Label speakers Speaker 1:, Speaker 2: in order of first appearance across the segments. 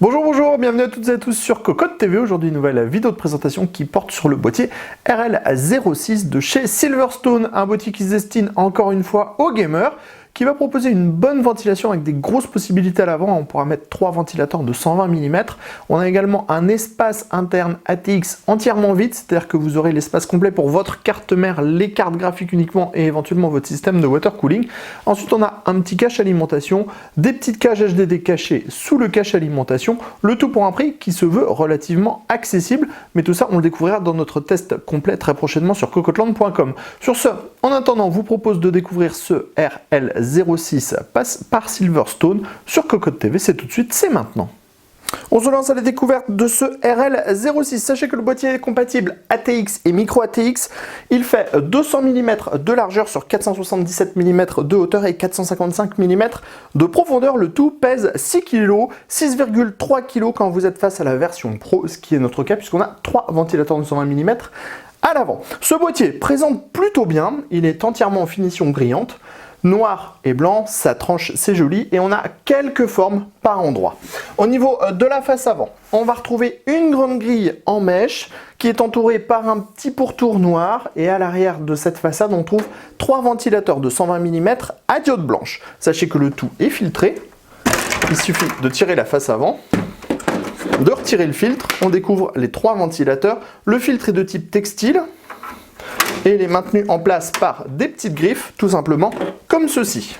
Speaker 1: Bonjour, bienvenue à toutes et à tous sur Cocotte TV. Aujourd'hui, une nouvelle vidéo de présentation qui porte sur le boîtier RL06 de chez Silverstone, un boîtier qui se destine encore une fois aux gamers, qui va proposer une bonne ventilation avec des grosses possibilités à l'avant. On pourra mettre 3 ventilateurs de 120 mm. On a également un espace interne ATX entièrement vide, c'est-à-dire que vous aurez l'espace complet pour votre carte mère, les cartes graphiques uniquement et éventuellement votre système de water cooling. Ensuite, on a un petit cache alimentation, des petites cages HDD cachées sous le cache alimentation, le tout pour un prix qui se veut relativement accessible. Mais tout ça, on le découvrira dans notre test complet très prochainement sur cocottland.com. Sur ce, en attendant, on vous propose de découvrir ce RL06 par Silverstone sur Cocotte TV. C'est tout de suite, c'est maintenant. On se lance à la découverte de ce RL06. Sachez que le boîtier est compatible ATX et micro ATX. Il fait 200 mm de largeur sur 477 mm de hauteur et 455 mm de profondeur. Le tout pèse 6 kg, 6,3 kg quand vous êtes face à la version Pro, ce qui est notre cas puisqu'on a 3 ventilateurs de 120 mm à l'avant. Ce boîtier présente plutôt bien. Il est entièrement en finition brillante. Noir et blanc, ça tranche, c'est joli, et on a quelques formes par endroit. Au niveau de la face avant, on va retrouver une grande grille en mèche qui est entourée par un petit pourtour noir, et à l'arrière de cette façade, on trouve 3 ventilateurs de 120 mm à diode blanche. Sachez que le tout est filtré. Il suffit de tirer la face avant, de retirer le filtre, on découvre les 3 ventilateurs. Le filtre est de type textile, et il est maintenu en place par des petites griffes, tout simplement, comme ceci.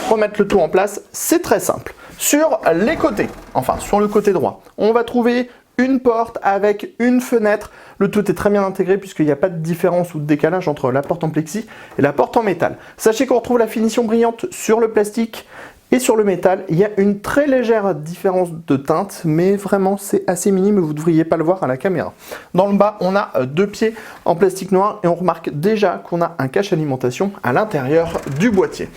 Speaker 1: Remettre le tout en place, c'est très simple. Sur les côtés, enfin sur le côté droit, on va trouver une porte avec une fenêtre. Le tout est très bien intégré puisqu'il n'y a pas de différence ou de décalage entre la porte en plexi et la porte en métal. Sachez qu'on retrouve la finition brillante sur le plastique et sur le métal. Il y a une très légère différence de teinte, mais vraiment c'est assez minime, vous ne devriez pas le voir à la caméra. Dans le bas, on a 2 pieds en plastique noir et on remarque déjà qu'on a un cache alimentation à l'intérieur du boîtier.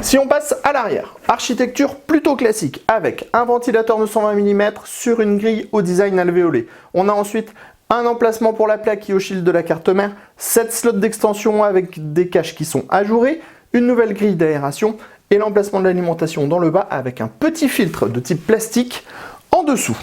Speaker 1: Si on passe à l'arrière, architecture plutôt classique avec un ventilateur de 120 mm sur une grille au design alvéolé. On a ensuite un emplacement pour la plaque qui oscille de la carte mère, 7 slots d'extension avec des caches qui sont ajourées, une nouvelle grille d'aération et l'emplacement de l'alimentation dans le bas avec un petit filtre de type plastique en dessous.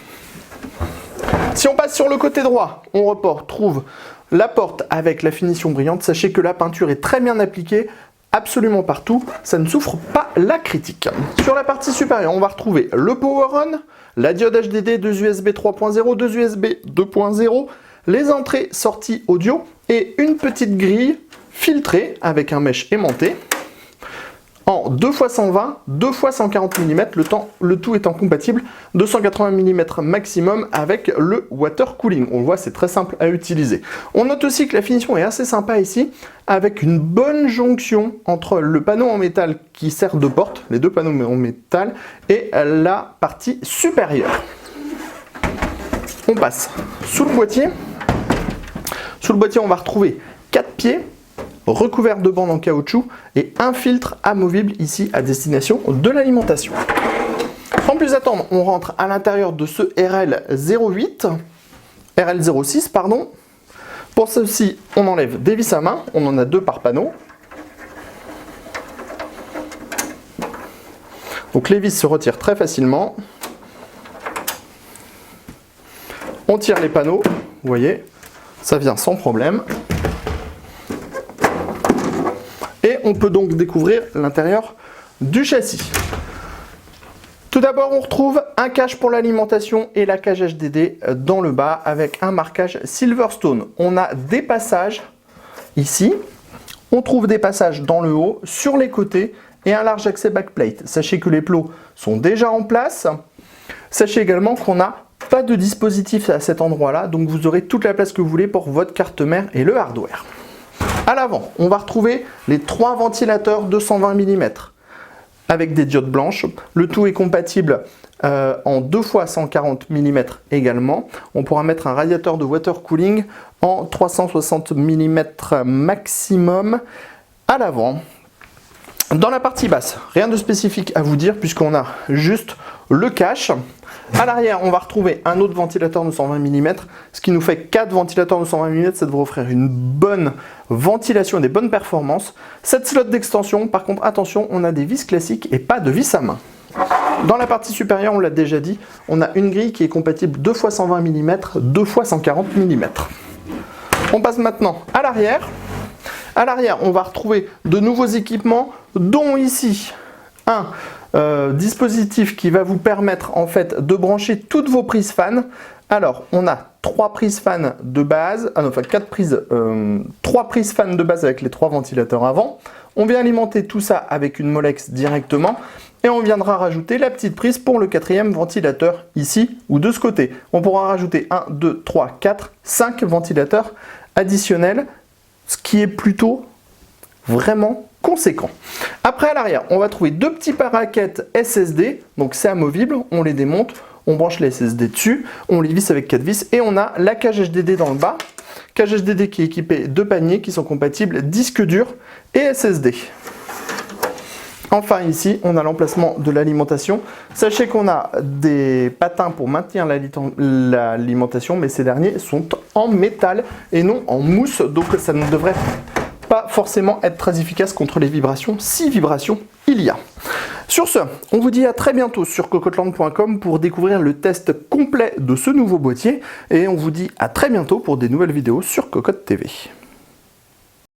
Speaker 1: Si on passe sur le côté droit, on retrouve la porte avec la finition brillante. Sachez que la peinture est très bien appliquée absolument partout, ça ne souffre pas la critique. Sur la partie supérieure, on va retrouver le power on, la diode HDD, 2 USB 3.0, 2 USB 2.0, les entrées sorties audio et une petite grille filtrée avec un mèche aimanté en 2x120, 2x140 mm, le tout étant compatible, 280 mm maximum avec le water cooling. On le voit, c'est très simple à utiliser. On note aussi que la finition est assez sympa ici, avec une bonne jonction entre le panneau en métal qui sert de porte, les 2 panneaux en métal, et la partie supérieure. On passe sous le boîtier. Sous le boîtier, on va retrouver 4 pieds recouvert de bandes en caoutchouc et un filtre amovible ici à destination de l'alimentation. Sans plus attendre, on rentre à l'intérieur de ce RL06 pardon. Pour ceci, on enlève des vis à main, on en a 2 par panneau. Donc les vis se retirent très facilement. On tire les panneaux, vous voyez, ça vient sans problème. Et on peut donc découvrir l'intérieur du châssis. Tout d'abord, on retrouve un cache pour l'alimentation et la cage HDD dans le bas avec un marquage Silverstone. On a des passages ici, on trouve des passages dans le haut, sur les côtés et un large accès backplate. Sachez que les plots sont déjà en place. Sachez également qu'on n'a pas de dispositif à cet endroit-là, donc vous aurez toute la place que vous voulez pour votre carte mère et le hardware. À l'avant, on va retrouver les 3 ventilateurs de 120 mm avec des diodes blanches. Le tout est compatible en 2x140 mm également. On pourra mettre un radiateur de water cooling en 360 mm maximum à l'avant. Dans la partie basse, rien de spécifique à vous dire puisqu'on a juste le cache. À l'arrière, on va retrouver un autre ventilateur de 120 mm, ce qui nous fait 4 ventilateurs de 120 mm, ça devrait offrir une bonne ventilation et des bonnes performances. 7 slots d'extension, par contre attention, on a des vis classiques et pas de vis à main. Dans la partie supérieure, on l'a déjà dit, on a une grille qui est compatible 2 x 120 mm, 2 x 140 mm. On passe maintenant à l'arrière. À l'arrière, on va retrouver de nouveaux équipements, dont ici un dispositif qui va vous permettre en fait de brancher toutes vos prises fan. Alors, on a 3 prises fan de base, enfin 3 prises fan de base avec les 3 ventilateurs avant. On vient alimenter tout ça avec une Molex directement et on viendra rajouter la petite prise pour le 4e ventilateur ici ou de ce côté. On pourra rajouter 1, 2, 3, 4, 5 ventilateurs additionnels, ce qui est plutôt vraiment conséquent. Après, à l'arrière, on va trouver 2 petits paraquettes SSD, donc c'est amovible, on les démonte, on branche les SSD dessus, on les visse avec 4 vis et on a la cage HDD dans le bas. Cage HDD qui est équipée de paniers qui sont compatibles disque dur et SSD. Enfin ici, on a l'emplacement de l'alimentation. Sachez qu'on a des patins pour maintenir l'alimentation, mais ces derniers sont en métal et non en mousse, donc ça ne devrait pas forcément être très efficace contre les vibrations, si vibrations il y a. Sur ce, on vous dit à très bientôt sur cocoteland.com pour découvrir le test complet de ce nouveau boîtier et on vous dit à très bientôt pour des nouvelles vidéos sur Cocotte TV.